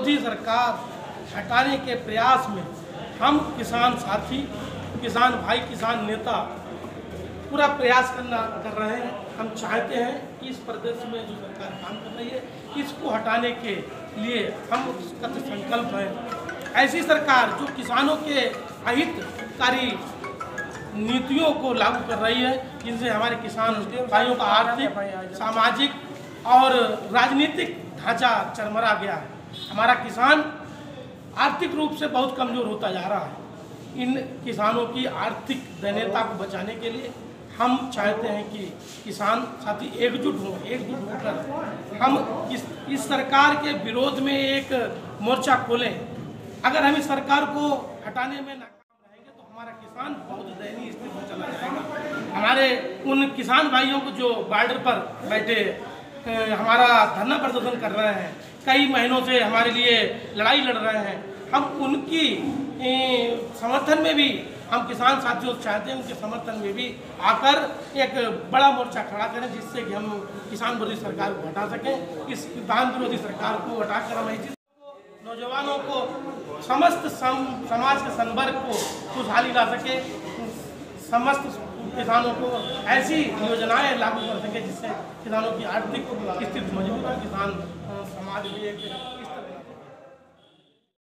विरोधी सरकार हटाने के प्रयास में हम किसान साथी, किसान भाई, किसान नेता पूरा प्रयास कर रहे हैं। हम चाहते हैं कि इस प्रदेश में जो सरकार काम कर रही है इसको हटाने के लिए हम उसका संकल्प हैं। ऐसी सरकार जो किसानों के अहितकारी नीतियों को लागू कर रही है, जिनसे हमारे किसान भाइयों का आर्थिक, सामाजिक और राजनीतिक ढांचा चरमरा गया है। हमारा किसान आर्थिक रूप से बहुत कमज़ोर होता जा रहा है। इन किसानों की आर्थिक दैन्यता को बचाने के लिए हम चाहते हैं कि किसान साथी एकजुट होकर हम इस सरकार के विरोध में एक मोर्चा खोलें। अगर हम इस सरकार को हटाने में नाकाम रहेंगे तो हमारा किसान बहुत दयनीय स्थिति में चला जाएगा। हमारे उन किसान भाइयों को जो बॉर्डर पर बैठे हमारा धरना प्रदर्शन कर रहे हैं, कई महीनों से हमारे लिए लड़ाई लड़ रहे हैं, हम उनकी समर्थन में भी हम किसान साथियों से चाहते हैं उनके समर्थन में भी आकर एक बड़ा मोर्चा खड़ा करें, जिससे कि हम किसान विरोधी सरकार को हटा सकें। इस किसान विरोधी सरकार को हटाकर हम ऐसी नौजवानों को, समस्त समाज के संवर्ग को खुशहाली ला सके, समस्त किसानों को ऐसी योजनाएं लागू कर सके जिससे किसानों की आर्थिक स्थिति मजबूत हो, किसान समाज भी एक